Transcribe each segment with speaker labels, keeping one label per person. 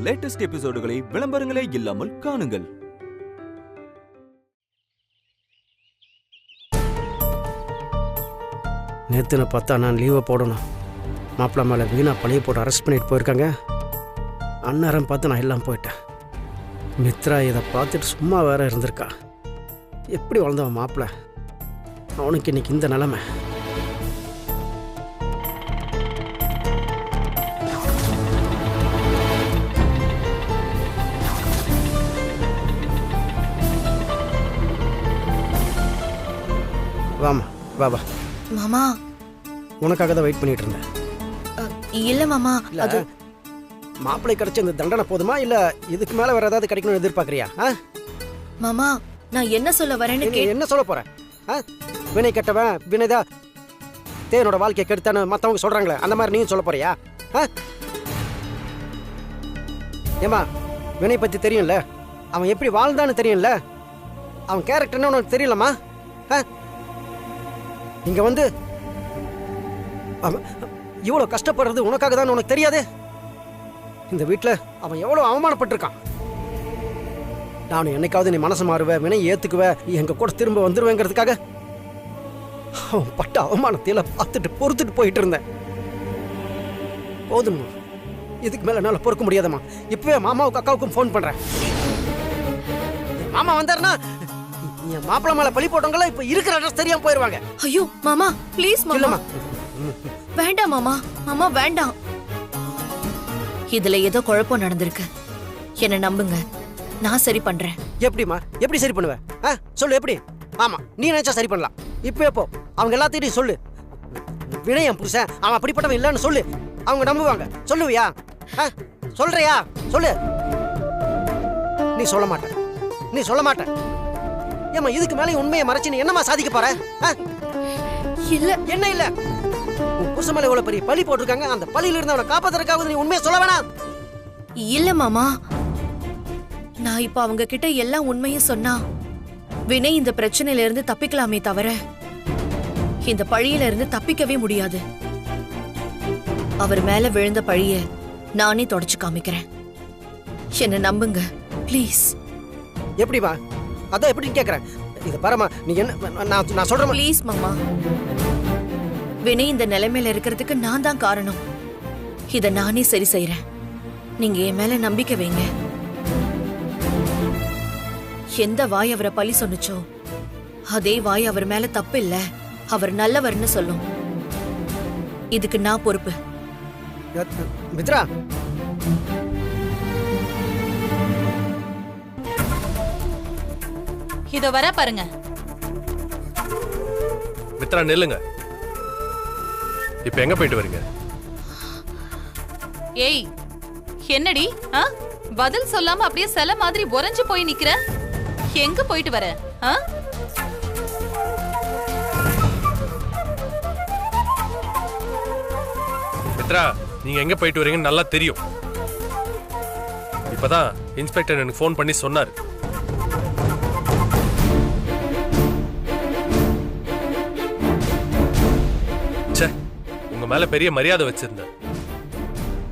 Speaker 1: Latest எபிசோடுகளை விளம்பரங்களே இல்லாமல் காணுங்கள்.
Speaker 2: நேற்றுன்னு பார்த்தா நான் லீவை போடணும். மாப்பிள்ளை மேலே வீணா பழைய போட்டு அரெஸ்ட் பண்ணிட்டு போயிருக்காங்க. அந்நேரம் பார்த்து நான் எல்லாம் போயிட்டேன். மித்ரா இதை பார்த்துட்டு சும்மா வேற இருந்திருக்கா. எப்படி வளர்ந்தவன் மாப்பிள்ளை, அவனுக்கு இன்னைக்கு இந்த நிலைமை. வாமா பாபா.
Speaker 3: மாமா,
Speaker 2: உனக்காக தான் வெயிட் பண்ணிட்டு இருந்தேன்.
Speaker 3: இல்ல மாமா, அது
Speaker 2: மாப்பிள்ளை கிடைச்ச இந்த தண்டனை போதுமா இல்ல இதுக்கு மேல வேற ஏதாவது கிடைக்கணும்னு எதிர்பார்க்கறியா?
Speaker 3: மாமா, நான் என்ன சொல்ல வரேன்னு
Speaker 2: என்ன சொல்ல போற? வினை கெட்டவன் வினைதா தேனோட வாழ்க்கையை கெடுத்தான்னு மத்தவங்க சொல்றாங்களே, அந்த மாதிரி நீயும் சொல்ல போறியா? ஏமா, வினை பத்தி தெரியும்ல, அவன் எப்படி வாழ்ந்தான்னு தெரியும்ல, அவன் கேரக்டர்னு உனக்கு தெரியலமா? இங்க வந்து இவ்வளவு கஷ்டப்படுறது உனக்காக தான் உனக்கு தெரியாது? இந்த வீட்டுல அவன் எவ்வளவு அவமானப்பட்டிருக்கான். நானும் என்னைக்காவது நீ மனசு மாறுவ, வினை ஏத்துக்குவ, எங்க கூட திரும்ப வந்துருவேங்கிறதுக்காக அவன் பட்ட அவமானத்தையில பார்த்துட்டு பொறுத்துட்டு போயிட்டு இருந்தேன். போதும், இதுக்கு மேல என்னால பொறுக்க முடியாதம்மா. இப்பவே மாமாவுக்கு அக்காவுக்கும் போன் பண்றேன். மாமா வந்தாருன்னா என் மாப்பிள்ள மேல பழி போட்டவங்கள இப்ப இருக்கிற அட்ரஸ் தெரியாம போயிருவாங்க.
Speaker 3: ஐயோ மாமா, ப்ளீஸ் மாமா.
Speaker 2: இல்லம்மா,
Speaker 3: வேண்டாம் மாமா, மாமா வேண்டாம். இதுல ஏதோ குழப்பம் நடந்திருக்கு. என்ன நம்புங்க, நான் சரி பண்றேன்.
Speaker 2: எப்படிமா? எப்படி சரி பண்ணுவ? சொல்லு எப்படி? ஆமா, நீ நினைச்சா சரி பண்ணலாம். இப்ப எப்போ அவங்க எல்லாத்தையும் சொல்லு. வினயம் புருஷன் அவன் அப்படிப்பட்டவன் இல்லன்னு சொல்லு, அவங்க நம்புவாங்க. சொல்லுவியா? சொல்றியா? சொல்லு. நீ சொல்ல மாட்ட, நீ சொல்ல மாட்ட. ஏமா, இதுக்கு மேலே உண்மையை மறைச்சு நீ என்னமா சாதிக்க போற?
Speaker 3: இல்ல.
Speaker 2: என்ன இல்ல? உன் புருஷன் மேல இவ்வளவு பெரிய பழி போட்டிருக்காங்க, அந்த பழியில இருந்து அவனை காப்பாத்துறதுக்காக நீ உண்மையை சொல்ல வேணாம்.
Speaker 3: இல்ல மாமா, நான் இப்ப அவங்க கிட்ட எல்லா உண்மையும் சொன்னா வினய் இந்த பிரச்சனையில இருந்து தப்பிக்கலாமே தவிர இந்த பழியில இருந்து தப்பிக்கவே முடியாது. அவர் மேல விழுந்த பழிய நானே தொடச்சு காமிக்கிறேன். என்ன நம்புங்க ப்ளீஸ்.
Speaker 2: எப்படிமா? அதான் எப்படின்னு கேக்குறேன். இது பாருமா, நீ என்ன நான் சொல்றேன்
Speaker 3: ப்ளீஸ் மாமா. வினய் இந்த நிலைமையில இருக்கிறதுக்கு நான் தான் காரணம். இத நானே சரி செய்யறேன். நீங்க என் மேல நம்பிக்கை வைங்க. எந்த வாய் அவரை பழி சொன்னுச்சோ அதே வாய் அவர் மேல தப்பு இல்ல, அவர் நல்லவர்னு சொல்லும். இதுக்கு நான் பொறுப்பு.
Speaker 2: மித்ரா,
Speaker 4: இதோ வர பாருங்க.
Speaker 5: மித்ரா நில்லுங்க. இப்ப எங்க போயிட்டு வரீங்க?
Speaker 4: ஏய், என்னடி பதில் சொல்லாம அப்படியே சில மாதிரி உறைஞ்சு போய் நிக்கிற? எங்க போயிட்டு வர?
Speaker 5: மித்ரா, நீங்க எங்க போயிட்டு வரீங்கன்னு நல்லா தெரியும். இப்பதான் இன்ஸ்பெக்டர் எனக்கு ஃபோன் பண்ணி சொன்னார். உங்க மேல பெரிய மரியாதை வச்சிருந்தேன்.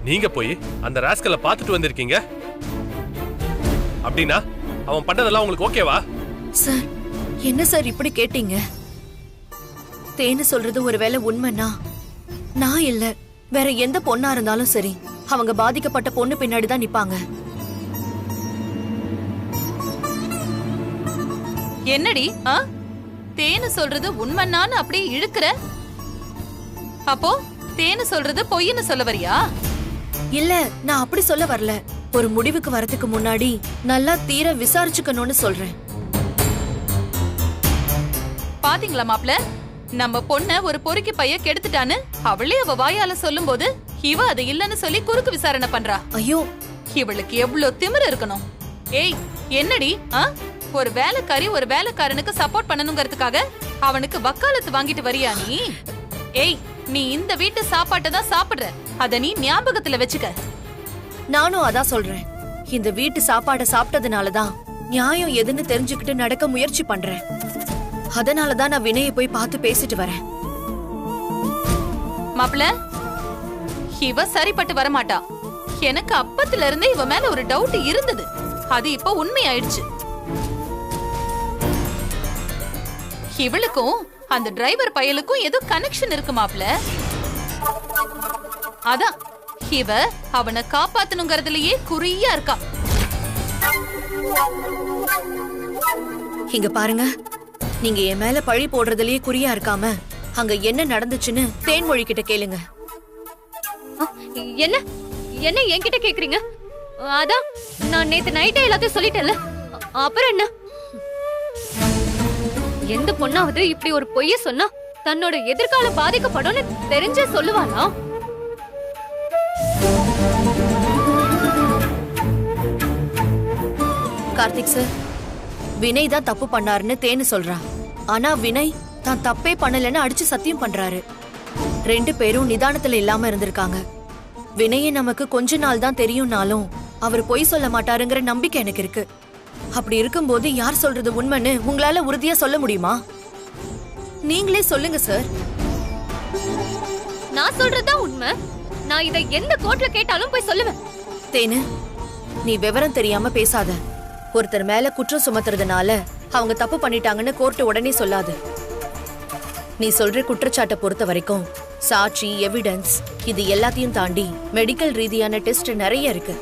Speaker 5: நீங்க போய் அந்த ராஸ்கலை பார்த்துட்டு வந்திருக்கீங்க. அப்படின்னா அவன் பண்ணதெல்லாம் உங்களுக்கு ஓகேவா?
Speaker 3: சார், என்ன சார் இப்படி கேட்டீங்க? தேனு சொல்றது ஒருவேளை உண்மைன்னா நான் இல்ல, வேற எந்த பொண்ணா இருந்தாலும் சரி, அவங்க பாதிக்கப்பட்ட பொண்ணு பின்னாடி தான் நிப்பாங்க.
Speaker 4: என்னடி தேனு சொல்றது உண்மைன்னு அப்படியே இழுக்கிற? அப்போ தேனு சொல்றது பொய்ன்னு சொல்ல வரியா?
Speaker 3: இல்ல, நான் அப்படி சொல்ல வரல. ஒரு முடிவுக்கு வரதுக்கு முன்னாடி நல்லா தீர விசாரிச்சுக்கணும்னு சொல்றேன்.
Speaker 4: பாத்தீங்களா மாப்ள, நம்ம பொண்ண ஒரு பொறுக்கி பைய கெடுத்துட்டான்னு அவளே அவ வாயால சொல்லும் போது இவ அது இல்லன்னு சொல்லி குறுக்கு விசாரணை பண்றா.
Speaker 3: ஐயோ,
Speaker 4: இவளுக்கு எவ்வளவு திமிரு இருக்கணும். ஏய், என்னடி ஒரு வேலைக்காரி ஒரு வேலைக்காரனுக்கு சப்போர்ட் பண்ணணுங்கிறதுக்காக அவனுக்கு வக்காலத்து வாங்கிட்டு வரியா நீ? ஏய், நீ இந்த வீட்டு சாப்பாட்டை தான் சாப்பிடுற, அத நீ ஞாபகத்துல வச்சுக்க.
Speaker 3: நானும் அதான் சொல்றேன். இந்த வீட்டு சாப்பாடை சாப்பிட்டதுனாலதான் நியாயம் எதுன்னு தெரிஞ்சுக்கிட்டு நடக்க முயற்சி பண்றேன். அதனாலதான் நான் வினயை போய் பார்த்து பேசிட்டு வரேன்.
Speaker 4: மாப்ள, இவ சரிப்பட்டு வரமாட்டா. எனக்கு அப்பத்துல இருந்தே இவ மேல ஒரு டவுட் இருந்தது. அது இப்ப உண்மை ஆயிடுச்சு. இவளுக்கும் அந்த டிரைவர் பயலுக்கும் ஏதோ கனெக்ஷன் இருக்கு மாப்ள. அதான் இவ அவனை காப்பாத்தணுங்கிறதுலயே குறியா இருக்கா.
Speaker 3: இங்க பாருங்க, நீங்க என் மேல பழி போடுறதுலயே குறியா இருக்காம அங்க என்ன நடந்துச்சுன்னு தேன்மொழி கிட்ட கேளுங்க.
Speaker 6: என்ன என்ன என்கிட்ட கேக்குறீங்க? அதான் நான் நேத்து நைட்டே எல்லாத்தையும் சொல்லிட்டேன்ல, அப்புறம் என்ன? எந்த பொண்ணாவது இப்படி ஒரு பொய்ய சொன்னா தன்னோட எதிர்காலம் பாதிக்கப்படும்னு தெரிஞ்சே சொல்லுவானா?
Speaker 3: கார்த்திக் சார், வினய் தான் தப்பு பண்ணாருன்னு தேனு சொல்றா. ஆனா வினய் தான் தப்பே பண்ணலன்னு அடிச்சு சத்தியம் பண்றாரு. 2 பேரும் நிதானத்துல இல்லாம இருந்திருக்காங்க. வினயை நமக்கு கொஞ்ச நாள் தான் தெரியும்னாலும் அவர் பொய் சொல்ல மாட்டாருங்கிற நம்பிக்கை எனக்கு இருக்கு. அப்படி இருக்கும்போது யார் சொல்றது உண்மைன்னு உங்களால உறுதியா சொல்ல முடியுமா? நீங்களே சொல்லுங்க சார்.
Speaker 6: நான் சொல்றதுதான் உண்மை. நான் இதை எந்த கோர்ட்ல கேட்டாலும் போய் சொல்லுவேன்.
Speaker 3: தேனு, நீ விவரம் தெரியாம பேசாத. ஒருத்தர் மேல குற்றம் சுமத்துறதுனால அவங்க தப்பு பண்ணிட்டாங்கன்னு கோர்ட்டு உடனே சொல்லாது. நீ சொல்ற குற்றச்சாட்டை பொறுத்த வரைக்கும் சாட்சி, எவிடன்ஸ் இது எல்லாத்தையும் தாண்டி மெடிக்கல் ரீதியான டெஸ்ட் நிறைய இருக்கு.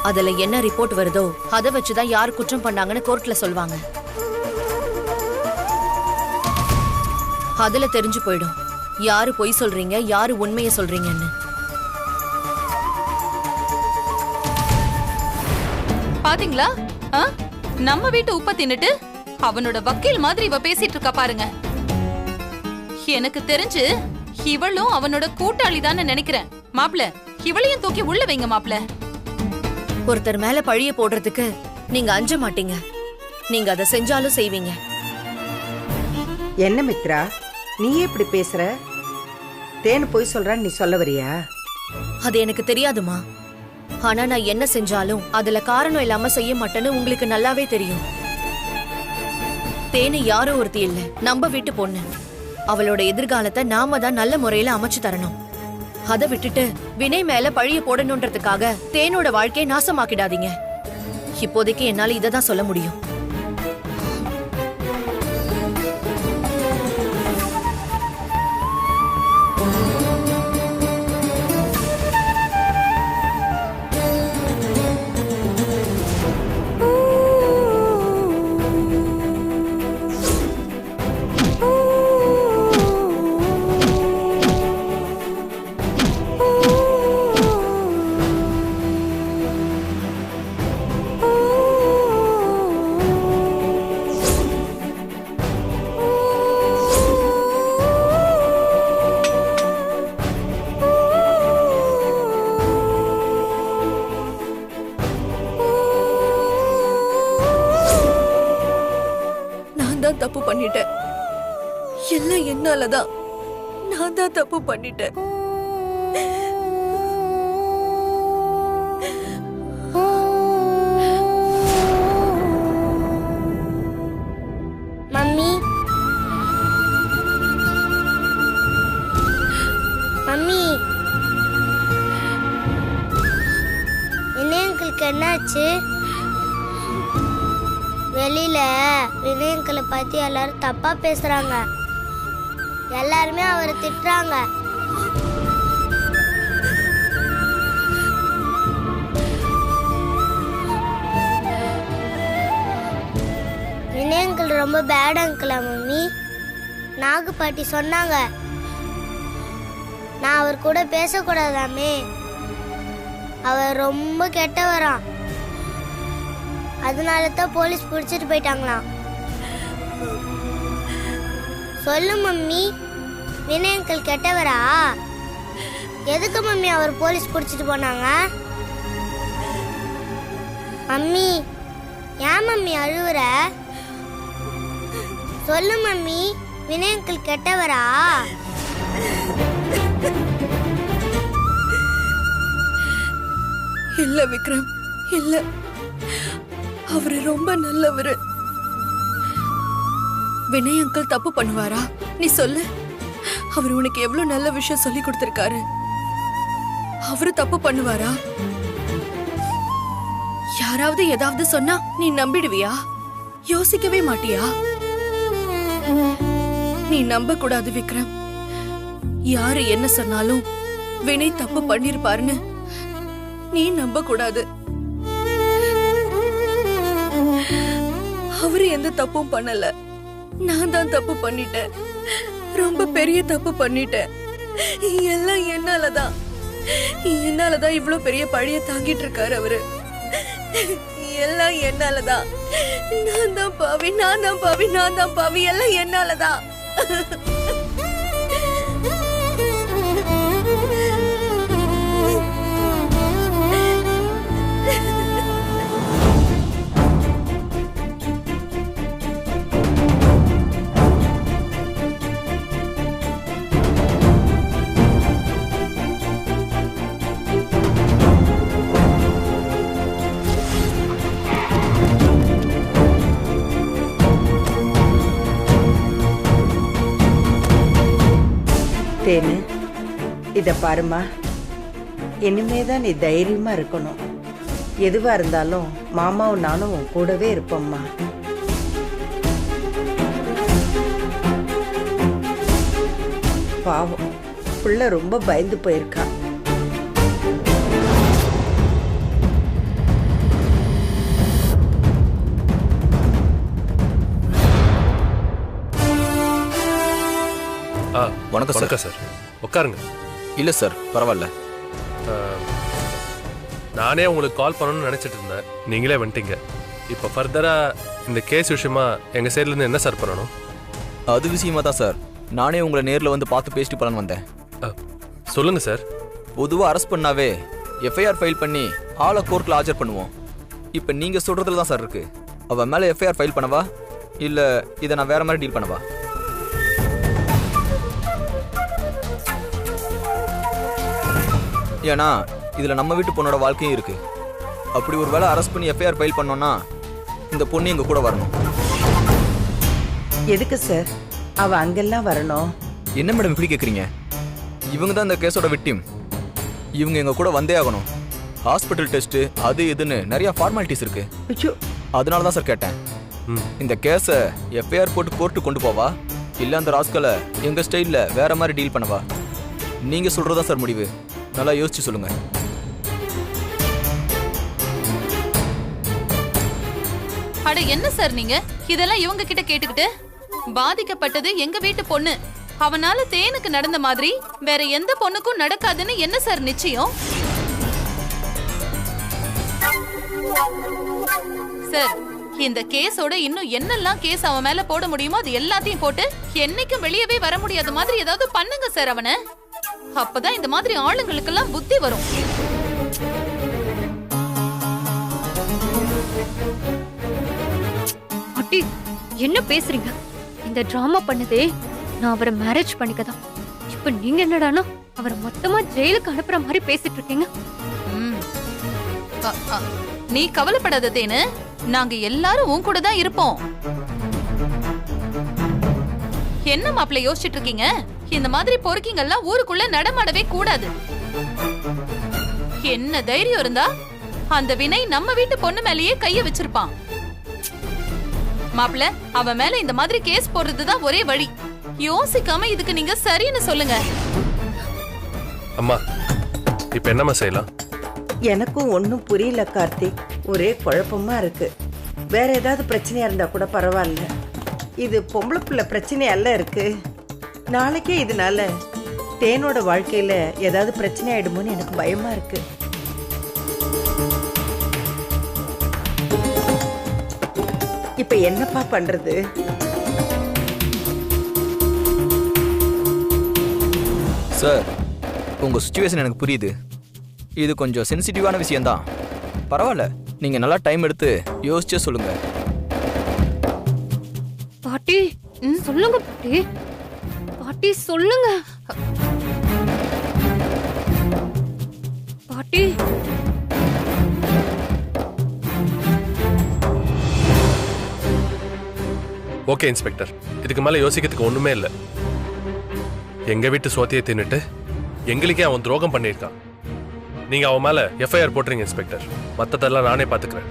Speaker 3: அதுல என்ன ரிப்போர்ட் வருதோ அதை வச்சுதான் யார் குற்றம் பண்ணாங்கன்னு கோர்ட்ல சொல்வாங்க. அதுல தெரிஞ்சு போயிடும் யாரு பொய் சொல்றீங்க, யாரு உண்மையை சொல்றீங்கன்னு.
Speaker 4: பாத்தீங்களா? நம்ம வீட்டு உப்ப தின்னுட்டு அவனோட வக்கீல் மாதிரி இவ பேசிட்டு இருக்கா பாருங்க. எனக்கு தெரிஞ்சு இவளும் அவனோட கூட்டாளி தானே நினைக்கிறேன். மாப்ள, இவளையும் தூக்கி உள்ள வைங்க மாப்ள.
Speaker 3: ஒருத்தர் மேல பழிய போடுறதுக்கு நீங்க அஞ்ச மாட்டீங்க. நீங்க அதை செஞ்சாலும் செய்வீங்க.
Speaker 7: என்ன மித்ரா, நீ இப்படி பேசுற? தேனு போய் சொல்றான்னு நீ சொல்ல வரியா?
Speaker 3: அது எனக்கு தெரியாதுமா. ஆனா நான் என்ன செஞ்சாலும் அதுல காரணம் இல்லாம செய்ய மாட்டேன்னு உங்களுக்கு நல்லாவே தெரியும். தேனு யாரும் ஒருத்தி இல்ல, நம்ம வீட்டு பொண்ணு. அவளோட எதிர்காலத்தை நாம தான் நல்ல முறையில அமைச்சு தரணும். அதை விட்டுட்டு வினய் மேல பழிய போடணும்ன்றதுக்காக தேனோட வாழ்க்கையை நாசமாக்கிடாதீங்க. இப்போதைக்கு என்னால இதை தான் சொல்ல முடியும். தப்பு பண்ணிட்டேன். எல்லாம் என்னாலதான். நான் தான் தப்பு பண்ணிட்டேன்.
Speaker 8: மம்மி, மம்மி, வினய் அங்கிளுக்கு என்னாச்சு? வெளியில வினய் அங்கிளை பத்தி எல்லாரும் தப்பா பேசுறாங்க. எல்லாருமே அவரை திட்டுறாங்க. வினய் அங்கிள் ரொம்ப பேட் அங்கிளா மம்மி? நாகு பாட்டி சொன்னாங்க நான் அவர் கூட பேசக்கூடாதாமே. அவர் ரொம்ப கெட்டவராம். அதனால தான் போலீஸ் பிடிச்சிட்டு போயிட்டாங்களாம். சொல்லு மம்மி, வினய் அங்கிள் கெட்டவரா? எதுக்கு மம்மி அவர் போலீஸ் பிடிச்சிட்டு போனாங்க? மம்மி, ஏன் மம்மி அழுவுற? சொல்லு மம்மி, வினய் அங்கிள் கெட்டவரா?
Speaker 3: இல்ல விக்ரம், இல்ல. அவரு ரொம்ப நல்லவரு. வினய் அங்கிள் தப்பு பண்ணுவாரா? நீ சொல்லு. அவர் உனக்கு எவ்வளவு நல்ல விஷயம் சொல்லி கொடுத்திருக்காரு. அவரு தப்பு பண்ணுவாரா? யாராவது ஏதாவது சொன்னா நீ நம்பிடுவியா? யோசிக்கவே மாட்டியா? நீ நம்ப கூடாது விக்ரம். யாரு என்ன சொன்னாலும் வினய் தப்பு பண்ணிருப்பாருன்னு நீ நம்ப கூடாது. அவரு எந்த தப்பும் பண்ணல. நான் தான் தப்பு பண்ணிட்டேன். ரொம்ப பெரிய தப்பு பண்ணிட்டேன். எல்லாம் என்னாலதான். என்னாலதான் இவ்வளவு பெரிய பழிய தாங்கிட்டு இருக்காரு அவரு. எல்லாம் என்னாலதான். நான் தான் பாவி, நான் தான் பாவி, நான் தான் பாவி. எல்லாம் என்னாலதான்.
Speaker 7: தேனு, இத பாருமா, இனிமேதான் நீ தைரியமா இருக்கணும். எதுவா இருந்தாலும் மாமாவும் நானும் உன் கூடவே இருப்போம்மா. பாவம், புள்ள ரொம்ப பயந்து போயிருக்கா.
Speaker 1: வணக்கம் சார்.
Speaker 5: சார், உட்காருங்க.
Speaker 1: இல்ல சார், பரவாயில்ல.
Speaker 5: நானே உங்களுக்கு கால் பண்ணணும்னு நினைச்சிட்டு இருந்தேன். நீங்களே வந்துட்டீங்க. இப்போ ஃபர்தரா இந்த கேஸ் விஷயமா எங்க சைட்ல இருந்து என்ன சார் பண்ணணும்?
Speaker 1: அது விஷயமா தான் சார் நானே உங்களை நேர்ல வந்து பார்த்து பேசிட்டு போலான்னு வந்தேன்.
Speaker 5: சொல்லுங்க சார்.
Speaker 1: பொதுவாக அரெஸ்ட் பண்ணாவே எஃப்ஐஆர் ஃபைல் பண்ணி ஆளை கோர்ட்டில் ஆஜர் பண்ணுவோம். இப்போ நீங்க சொல்றதுல தான் சார் இருக்கு. அவன் மேலே எஃப்ஐஆர் ஃபைல் பண்ணவா இல்லை இதை நான் வேற மாதிரி டீல் பண்ணவா? ஏன்னா இதில் நம்ம வீட்டு பொண்ணோட வாழ்க்கையும் இருக்கு. அப்படி ஒரு வேளை அரெஸ்ட் பண்ணி எஃப்ஐஆர் ஃபைல் பண்ணோன்னா இந்த பொண்ணு எங்க கூட வரணும்.
Speaker 7: எதுக்கு சார் அவ அங்கெல்லாம் வரணும்?
Speaker 1: என்ன மேடம் இப்படி கேட்குறீங்க? இவங்க தான் இந்த கேஸோட விக்டிம். இவங்க எங்க கூட வந்தே ஆகணும். ஹாஸ்பிட்டல் டெஸ்ட் அது இதுன்னு நிறைய ஃபார்மாலிட்டிஸ் இருக்கு. அதனால தான் சார் கேட்டேன். இந்த கேஸை எஃப்ஐஆர் போட்டு கோர்ட்டு கொண்டு போவா இல்லை அந்த ராஸ்கலை எங்க ஸ்டைலில் வேற மாதிரி டீல் பண்ணவா? நீங்க சொல்றதா சார் முடிவு. நல்லா யோசிச்சு சொல்லுங்க.
Speaker 4: அட என்ன சார் நீங்க இதெல்லாம் இவங்க கிட்ட கேட்டுக்கிட்டு? பாதிக்கப்பட்டது எங்க வீட்டு பொண்ணு. அவனால தேனுக்கு நடந்த மாதிரி வேற எந்த பொண்ணுக்கும் நடக்காதுன்னு என்ன சார் நிச்சயம்? சார், இந்த கேஸோட இன்னும் என்னெல்லாம் கேஸ் அவன் மேல போட முடியுமோ அது எல்லாத்தையும் போட்டு என்னைக்கும் வெளியவே வர முடியாத மாதிரி ஏதாவது பண்ணுங்க சார் அவனை. அப்பதான் இந்த மாதிரி ஆளுங்களுக்கெல்லாம் புத்தி வரும்.
Speaker 6: அட்டி, என்ன பேசுறீங்க? இந்த டிராமா பண்ணதே நான் அவரை மேரேஜ் பண்ணிக்கதான். இப்ப நீங்க என்னடானா அவரை மொத்தமா ஜெயிலுக்கு அனுப்புற மாதிரி பேசிட்டு இருக்கீங்க.
Speaker 4: நீ கவலைப்படாத தேனு, நாங்க எல்லாரும் உன் கூட தான் இருப்போம். என்ன மாப்பிள்ள யோசிச்சுட்டு இருக்கீங்க? இந்த மாதிரி பொறுக்கிங்கெல்லாம் ஊருக்குள்ள நடமாடவே கூடாது. என்ன தைரியம் இருந்தா அந்த வினய் நம்ம வீட்டு பொண்ணு மேலேயே கைய வச்சிருப்பான். மாப்பிள்ள, அவன் மேல இந்த மாதிரி கேஸ் போடுறதுதான் ஒரே வழி. யோசிக்காம இதுக்கு நீங்க சரின்னு சொல்லுங்க.
Speaker 5: அம்மா, இப்ப என்னம்மா செய்யலாம்?
Speaker 7: எனக்கும் ஒன்றும் புரியல கார்த்திக். ஒரே குழப்பமா இருக்கு. வேற ஏதாவது பிரச்சனையா இருந்தா கூட பரவாயில்ல. இது பொம்பளை பிள்ளை பிரச்சனையல்ல இருக்கு. நாளைக்கே இதனால தேனோட வாழ்க்கையில ஏதாவது பிரச்சனை ஆயிடுமோன்னு எனக்கு பயமா இருக்கு. இப்ப என்னப்பா பண்றது?
Speaker 1: சார், உங்க சிச்சுவேஷன் எனக்கு புரியுது. இது கொஞ்சம் சென்சிட்டிவான விஷயம்தான். பரவாயில்ல, நீங்க நல்லா டைம் எடுத்து யோசிச்சே சொல்லுங்க.
Speaker 6: பாட்டி சொல்லுங்க. பாட்டி பாட்டி சொல்லுங்க. பாட்டி
Speaker 5: ஓகே இன்ஸ்பெக்டர், இதுக்கு மேல யோசிக்கிறதுக்கு ஒண்ணுமே இல்லை. எங்க வீட்டு சோத்தியை தின்னுட்டு எங்களுக்கே அவன் துரோகம் பண்ணியிருக்கான். நீங்க அவன் மேல எஃப்ஐஆர் போட்டுறீங்க இன்ஸ்பெக்டர். மத்ததெல்லாம் நானே பாத்துக்கிறேன்.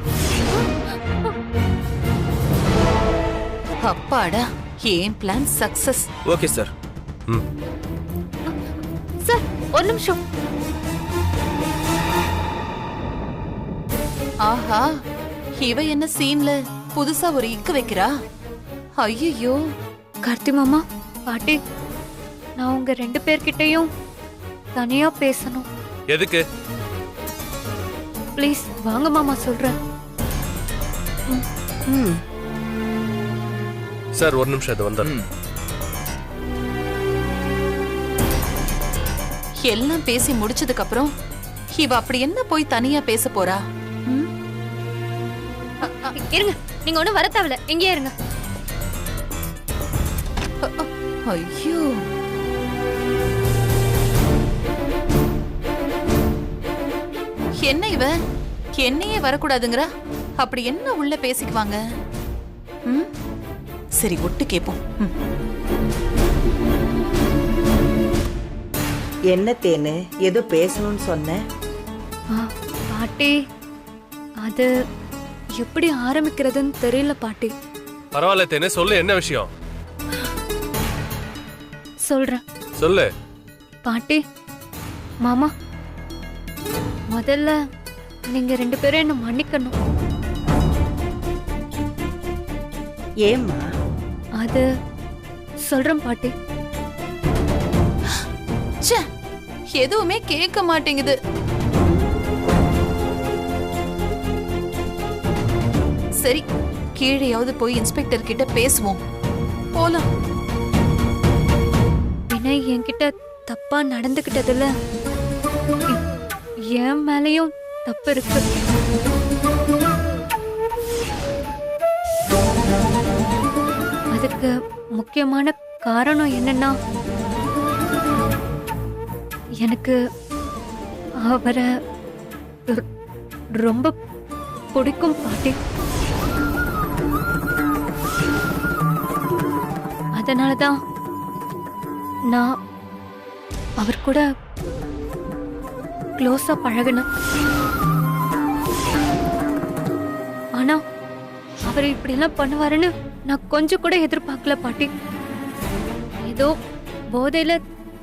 Speaker 4: அப்பாடா, ஏன் பிளான் சக்சஸ்.
Speaker 1: Okay sir.
Speaker 5: ம்.
Speaker 6: சார் ஒரு நிமிஷம்.
Speaker 4: ஆஹா, இவ என்ன சீன்ல புதுசா ஒரு இக்கு வைக்கிறா? ஐயோ.
Speaker 6: கார்த்தி மாமா, பாட்டி, நான் உங்க 2 பேர்கிட்டயும் தனியா பேசணும்.
Speaker 5: எதுக்கு?
Speaker 6: ப்ளீஸ் வாங்க மாமா, சொல்றேன்.
Speaker 5: சார் ஒரு நிமிஷம் இது வந்தேன்.
Speaker 4: எல்லாம் பேசி முடிச்சதுக்கு அப்புறம் இவ அப்படி என்ன போய் தனியா பேச போறா?
Speaker 6: இருங்க, நீங்க ஒண்ணும் வர தேவையில்ல, இங்கேயே இருங்க.
Speaker 4: ஐயோ. என்ன இவ என்னையே வரக்கூடாதுங்கிறா? அப்படி என்ன உள்ள பேசிக்குவாங்க? சரி, ஒட்டு கேப்போம்.
Speaker 7: என்ன தேனு, ஏதோ பேசணும்னு சொன்ன?
Speaker 6: பாட்டி, அது எப்படி ஆரம்பிக்கிறதுன்னு தெரியல பாட்டி.
Speaker 5: பரவாயில்ல தேனே, சொல்லு என்ன விஷயம்.
Speaker 6: சொல்றேன்.
Speaker 5: சொல்லு.
Speaker 6: பாட்டி, மாமா, முதல்ல நீங்க 2 பேரும் என்ன மன்னிக்கணும்.
Speaker 7: ஏம்மா?
Speaker 6: அது சொல்றேன் பாட்டி.
Speaker 4: ச்சே, எதுவுமே கேட்க மாட்டேங்குது. சரி, கீழேயாவது போய் இன்ஸ்பெக்டர் கிட்ட பேசுவோம். போலாம்.
Speaker 6: வினய் என்கிட்ட தப்பா நடந்துகிட்டதுல என் மேலயும் தப்பு இருக்கு. அதுக்கு முக்கியமான காரணம் என்னன்னா, எனக்கு அவரை ரொம்ப பிடிக்கும் பாட்டி. அதனாலதான் நான் அவர் கூட க்ளோஸா பழகினேன். ஆனா அவர் இப்படி எல்லாம் பண்ணுவாருன்னு நான் கொஞ்சம் கூட எதிர்பார்க்கல பாட்டி. ஏதோ போதையில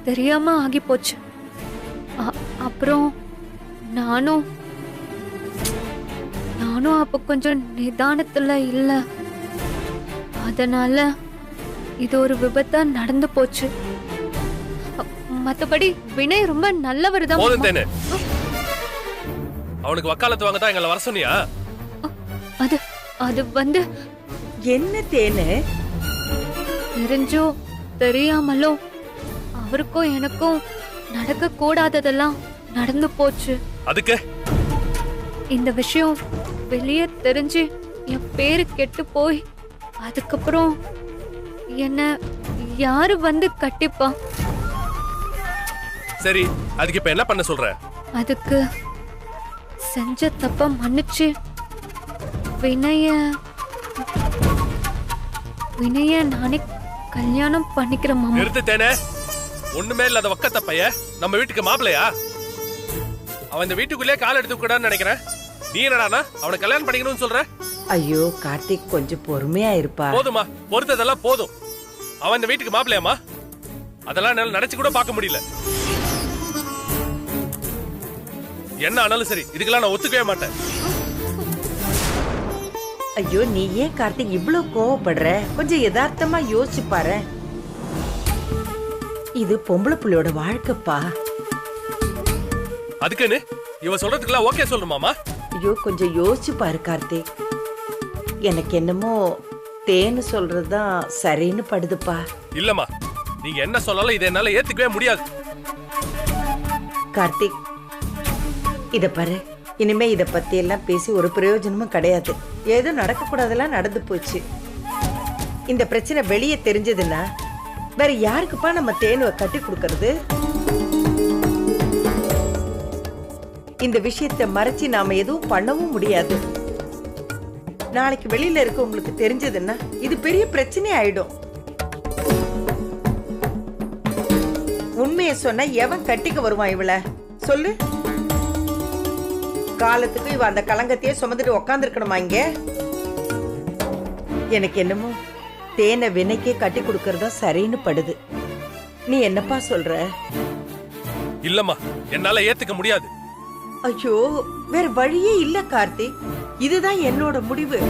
Speaker 6: தெரியாம ஆகி போச்சு. அப்புறம் நானும் அப்ப கொஞ்சம் நிதானத்துல இல்ல. அதனால இது ஒரு விபத்தா நடந்து போச்சு. மத்தபடி வினய் ரொம்ப நல்லவர் தான்.
Speaker 5: போதும் தேனே, அவனுக்கு வக்காலத்து வாங்க தான் எங்களை வர சொன்னியா?
Speaker 6: அது வந்து
Speaker 7: என்ன தேனு?
Speaker 6: தெரிஞ்சோ தெரியாமலோ அவருக்கும் எனக்கும் நடக்க கூடாததெல்லாம் நடந்து போச்சு.
Speaker 5: அதுக்கு
Speaker 6: இந்த விஷயம் வெளியே தெரிஞ்சு என் பேரு கெட்டு போய் அதுக்கப்புறம் என்ன யாரு வந்து கட்டிப்பா?
Speaker 5: சரி, அதுக்கு இப்ப என்ன பண்ண சொல்ற?
Speaker 6: அதுக்கு செஞ்ச தப்ப மன்னிச்சு வினய நானே கல்யாணம் பண்ணிக்கிறேன் மாமா.
Speaker 5: நிறுத்து தேனே, ஒண்ணுமே இல்லாத வக்கத்த பைய நம்ம வீட்டுக்கு மாப்பிளையா? அவன் இந்த வீட்டுக்குள்ளே கால் எடுத்து கூடாதுன்னு நினைக்கிறேன். நீ என்னடானா அவனை கல்யாணம் பண்ணிக்கணும்னு சொல்ற?
Speaker 7: ஐயோ கார்த்திக், கொஞ்சம் பொறுமையா இருப்பா.
Speaker 5: போதுமா, பொறுத்ததெல்லாம் போதும். அவன் இந்த வீட்டுக்கு மாப்பிளையாமா? அதெல்லாம் என்னால நினைச்சு கூட பார்க்க முடியல. என்ன ஆனாலும் சரி, இதுக்கெல்லாம் நான் ஒத்துக்கவே மாட்டேன்.
Speaker 7: ஐயோ, நீ ஏன் கார்த்திக் இவ்வளவு கோவப்படுற? கொஞ்சம் யதார்த்தமா யோசிச்சு பாரு. இது பொம்பளை புள்ளையோட வாழ்க்கைப்பா.
Speaker 5: அதுக்குன்னு இவ சொல்றதுக்கெல்லாம் ஓகே சொல்லணுமாமா?
Speaker 7: ஐயோ, கொஞ்சம் யோசிச்சு பாரு கார்த்திக். எனக்கு என்னமோ தேன்னு சொல்றதுதான் சரின்னு படுதுப்பா.
Speaker 5: இல்லம்மா, நீங்க என்ன சொன்னாலும் இதை என்னால ஏத்துக்கவே முடியாது.
Speaker 7: கார்த்திக், இத பாரு, இனிமே இத பத்தி எல்லாம் பேசி ஒரு பிரயோஜனமும் கிடையாது. ஏதோ நடக்க கூடாதெல்லாம் நடந்து போச்சு. இந்த பிரச்சனை வெளியே தெரிஞ்சதுன்னா வேற யாருக்குப்பா நம்ம தேனுவை கட்டி கொடுக்கறது? இந்த விஷயத்தை மறைச்சு நாம எதுவும் பண்ணவும் முடியாது. நாளைக்கு வெளியில இருக்க உங்களுக்கு தெரிஞ்சதுன்னா இது பெரிய பிரச்சனை ஆயிடும். உண்மையை சொன்னா எவன் கட்டிக்க வருவான் இவள சொல்லு. காலத்துக்கு இவ அந்த கலங்கத்தையே சுமந்துட்டு உக்காந்துருக்கணுமா இங்க? எனக்கு என்னமோ தேனை வினைக்கே கட்டி கொடுக்கறதா சரின்னு படுது. நீ என்னப்பா சொல்ற?
Speaker 5: இல்லம்மா, என்னால ஏத்துக்க முடியாது.
Speaker 7: ஐயோ, வேற வழியே இல்ல கார்த்திக். இதுதான் என்னோட முடிவு.